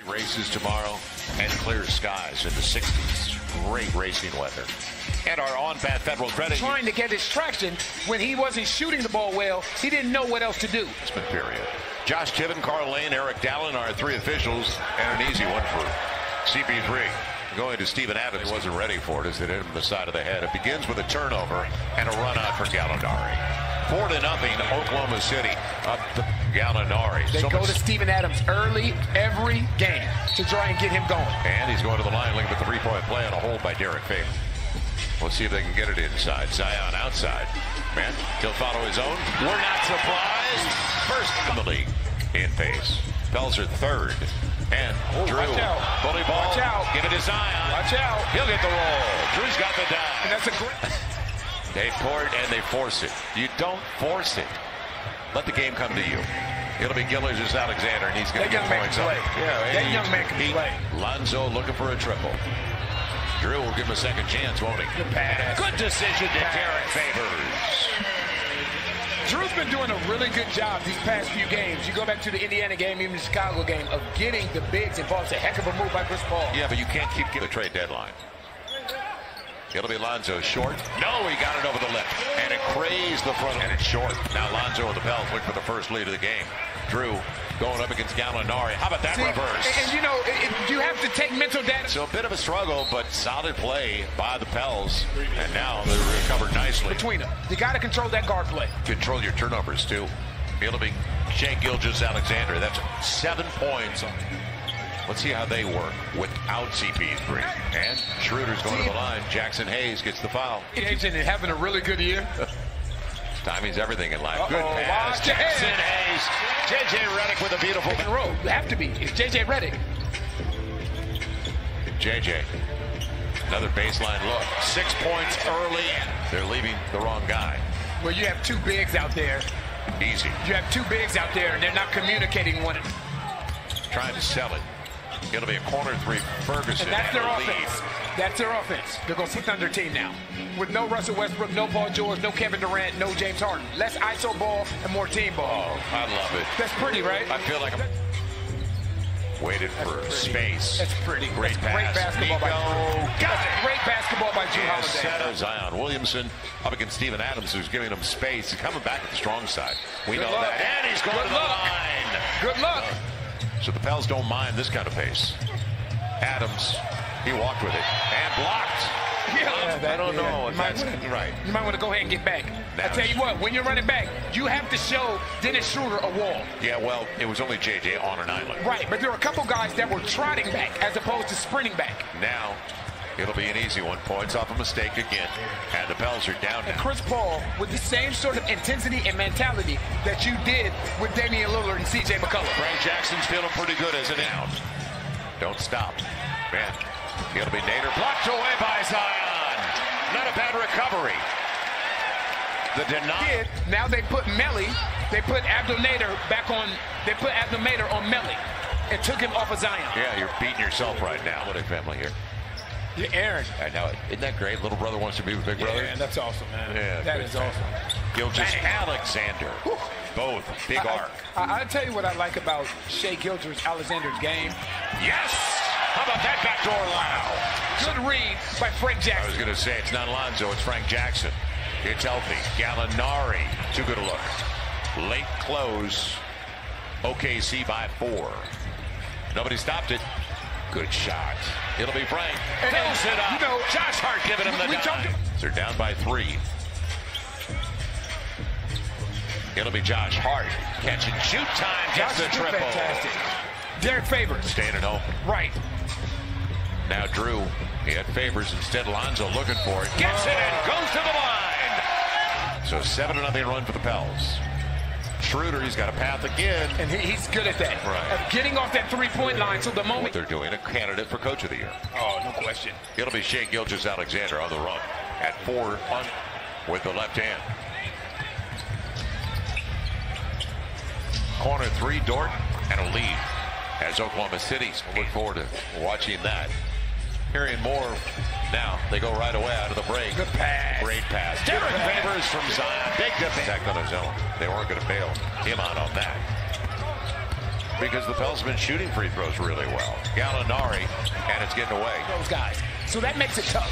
Races tomorrow and clear skies in the 60s. Great racing weather. And our on-path Federal Credit. Trying to get his traction when he wasn't shooting the ball well. He didn't know what else to do. Period. Josh Tiven, Carl Lane, Eric Dallin are three officials, and an easy one for CP3. Going to Steven Adams. He wasn't ready for it as it hit him in the side of the head. It begins with a turnover and a run out for Gallinari. 4-0, Oklahoma City up to Gallinari. They go to Steven Adams early every game to try and get him going. And he's going to the line looking for the three-point play on a hold by Derek Favors. Let's see if they can get it inside. Zion outside. Man, he'll follow his own. We're not surprised. First in the league in pace. Pels are third. And Drew, bully ball. Watch out. Give it to Zion. Watch out. He'll get the roll. Drew's got the dive. And that's a great. They pour it and they force it. You don't force it. Let the game come to you. It'll be Gilgeous Alexander, and he's going to get points up. Yeah, that young man can play. Lonzo looking for a triple. Drew will give him a second chance, won't he? Good pass. Good decision to Derek Favors. Drew's been doing a really good job these past few games. You go back to the Indiana game, even the Chicago game, of getting the bigs involved. It's a heck of a move by Chris Paul. Yeah, but you can't keep giving the trade deadline. It'll be Lonzo short. No, he got it over the lip. And it crazed the front, and it's short. Now Lonzo with the Pels look for the first lead of the game. Drew going up against Gallinari. How about that reverse? And you know, you have to take mental data. So a bit of a struggle, but solid play by the Pels. And now they're recovered nicely. Between them. You got to control that guard play. Control your turnovers, too. It'll be Shea Gilgeous-Alexander. That's 7 points. Let's see how they work without CP3. And Schroeder's going to the line. Jackson Hayes gets the foul. Agent is having a really good year. Timing's everything in life. Good pass. Jackson Hayes. J.J. Redick with a beautiful roll. You have to be. It's J.J. Redick. J.J. Another baseline look. 6 points early. They're leaving the wrong guy. Well, you have two bigs out there. Easy. You have two bigs out there, and they're not communicating one. Trying to sell it. It'll be a corner three. Ferguson. And that's their offense. That's their offense. They're going to put on their team now. With no Russell Westbrook, no Paul George, no Kevin Durant, no James Harden. Less ISO ball and more team ball. Oh, I love it. That's pretty, right? I feel like I'm waited for space. That's pretty. Great pass. Great basketball by Drew. Got it. Great basketball by Drew Holiday. Zion Williamson up against Steven Adams, who's giving him space. He's coming back at the strong side. We know that. And he's going to the line. Good luck. So the Pels don't mind this kind of pace. Adams, he walked with it and blocked. I don't know if that's right. You might want to go ahead and get back. I tell you what, when you're running back, you have to show Dennis Schroeder a wall. Yeah, well, it was only J.J. on an island. Right, but there were a couple guys that were trotting back as opposed to sprinting back. Now, it'll be an easy one. Points off a mistake again. And the Pels are down. And Chris Paul with the same sort of intensity and mentality that you did with Damian Lillard and C.J. McCollum. Frank Jackson's feeling pretty good as an out. Don't stop. Man, it'll be Nader blocked away by Zion. Not a bad recovery. The deny. Now they put Melly, they put Abdul Nader back on, they put Abdul Nader on Melly and took him off of Zion. Yeah, you're beating yourself right now. What a family here. Yeah, Aaron. I know it. Isn't that great? Little brother wants to be with big brother. Yeah, that's awesome, man. Yeah, that is awesome. Gilgeous-Alexander. Both big arc. I'll tell you what I like about Shea Gilgeous-Alexander's game. Yes! How about that backdoor Lau? Good read by Frank Jackson. I was going to say, it's not Lonzo, it's Frank Jackson. It's healthy. Gallinari, too good a look. Late close. OKC by 4. Nobody stopped it. Good shot. It'll be Frank. Fills it up. You know, Josh Hart giving him the dime. They're down by 3. It'll be Josh Hart. Catch and shoot time. Gets the triple. Fantastic. Derek Favors. Staying at home. Right. Now Drew. He had Favors instead. Lonzo looking for it. Gets it and goes to the line. So 7-0 run for the Pels. Schroeder, he's got a path again. And he's good at that. Right. Getting off that three-point line. So the moment what they're doing, a candidate for Coach of the Year. Oh, no question. It'll be Shea Gilgeous-Alexander on the run at 4 with the left hand. Corner 3, Dort, and a lead as Oklahoma City's. Look forward to watching that. Hearing more now. They go right away out of the break. Good pass. Great pass. Derek Favors from Zion. Big defense on his own. They weren't going to bail him out on that. because the Pels have been shooting free throws really well. Gallinari, and it's getting away. Those guys. So that makes it tough.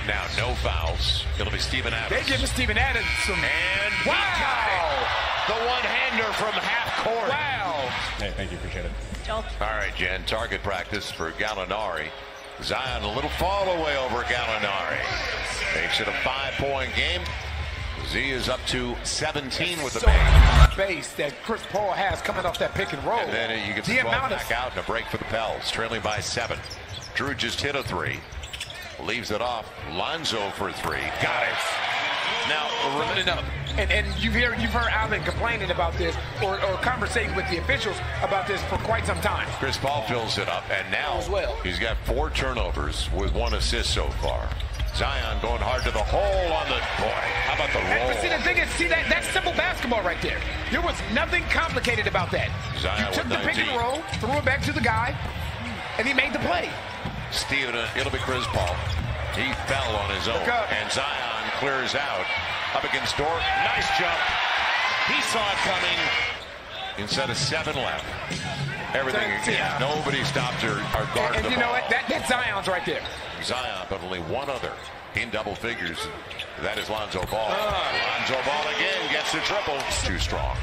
Now, no fouls. It'll be Steven Adams. They're giving Steven Adams some... And wow! The one-hander from half court. Wow! Hey, thank you. Appreciate it. All right, Jen. Target practice for Gallinari. Zion, a little fall away over Gallinari. Makes it a 5-point game. Z is up to 17 with the base that Chris Paul has coming off that pick and roll. And then you get the ball back out and a break for the Pels, trailing by 7. Drew just hit a 3. Leaves it off. Lonzo for 3. Got it. Now running up. And you've heard Allen complaining about this or conversating with the officials about this for quite some time. Chris Paul fills it up, and now he's got 4 turnovers with 1 assist so far. Zion going hard to the hole on the boy. How about the roll? But see, the thing is, that's simple basketball right there. There was nothing complicated about that. Zion you took the pick and roll, threw it back to the guy, and he made the play. Steven, it'll be Chris Paul. He fell on his own, and Zion clears out. Up against Dort. Nice jump. He saw it coming. Instead of 7 left. Everything again. Nobody stopped or guarded and the you ball. know what? That's Zion's right there. Zion, but only 1 other in double figures. That is Lonzo Ball. Lonzo Ball again gets the triple. It's too strong.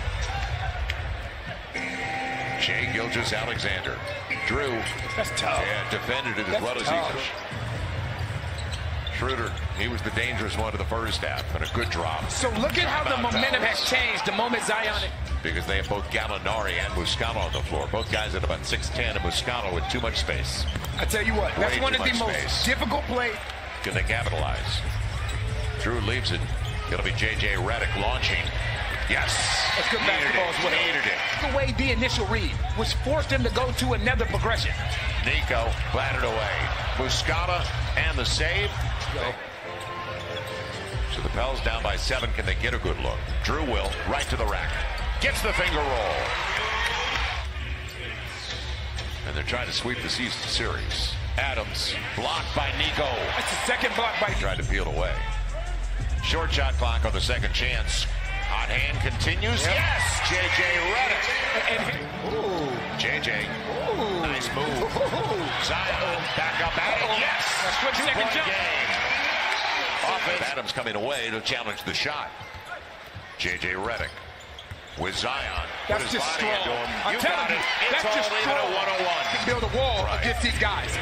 Shai Gilgeous-Alexander. Drew. That's tough. Yeah, defended it as well as he could. Schroeder, he was the dangerous one to the first half, and a good drop. So look at how the momentum has changed the moment Zion... Because they have both Gallinari and Muscala on the floor. Both guys at about 6'10", and Muscala with too much space. I tell you what, that's one of the most difficult plays. Can they capitalize? Drew leaves it. It'll be J.J. Redick launching. Yes. That's good basketball as well. Needed it. The way the initial read, which forced him to go to another progression. Nico batted away. Muscala and the save. So the Pels down by 7. Can they get a good look? Drew will. Right to the rack. Gets the finger roll. And they're trying to sweep the season series. Adams blocked by Nico. That's the second block by... Tried to peel away. Short shot clock on the second chance. Hot hand continues. Yep. Yes! J.J. Redick. J.J. Nice move. Zion back up at it. Yes! That's quick second jump. Game. Offense. Adams coming away to challenge the shot. J.J. Redick with Zion. That's just strong. You got it. It's all even a 1-on-1. Build a wall against these guys.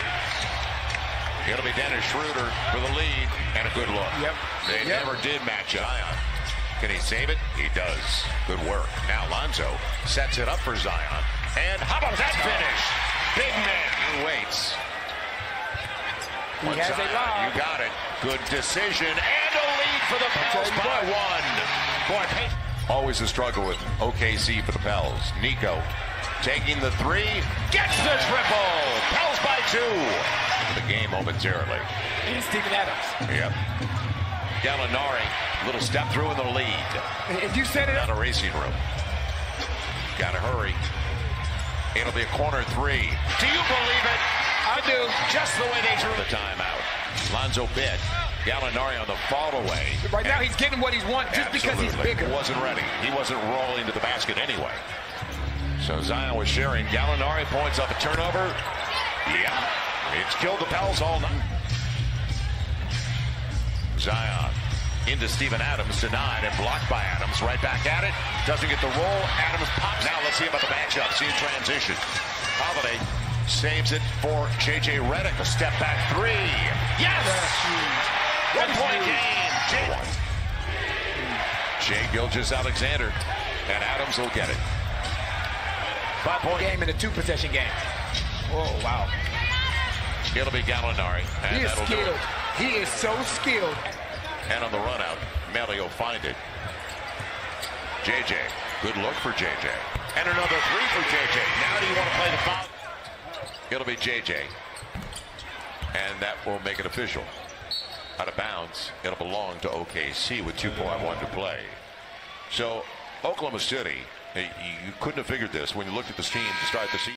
It'll be Dennis Schroeder for the lead and a good look. Yep. They never did match up. Zion. Can he save it? He does. Good work. Now Lonzo sets it up for Zion. And how about that finish? Big man who waits. He has a lob. You got it. Good decision. And a lead for the Pels by 1. Boy, always a struggle with OKC for the Pels. Nico taking the 3. Gets the triple. Pels by 2. The game momentarily. And Steven Adams. Yep. Gallinari, little step through in the lead. If you set it up. Not a racing room. Gotta hurry. It'll be a corner 3. Do you believe it? I do. Just the way they drew the timeout. Lonzo bit. Gallinari on the fall away. Right now he's getting what he's wanting just because he's bigger. He wasn't ready. He wasn't rolling to the basket anyway. So Zion was sharing. Gallinari points off a turnover. Yeah. It's killed the Pels all night. Zion into Steven Adams, denied and blocked by Adams. Right back at it. Doesn't get the roll. Adams pops. Now let's see about the matchup. See a transition. Holiday saves it for J.J. Redick. A step back 3. Yes! 1-point game. Shai Gilgeous-Alexander. And Adams will get it. 5-point game in a 2-possession game. Oh, wow. It'll be Gallinari. He is skilled. He is so skilled. And on the run out, Melly will find it. JJ, good look for JJ. And another 3 for JJ. Now do you want to play the foul? It'll be JJ. And that will make it official. Out of bounds, it'll belong to OKC with 2.1 to play. So Oklahoma City, you couldn't have figured this when you looked at this team to start the season.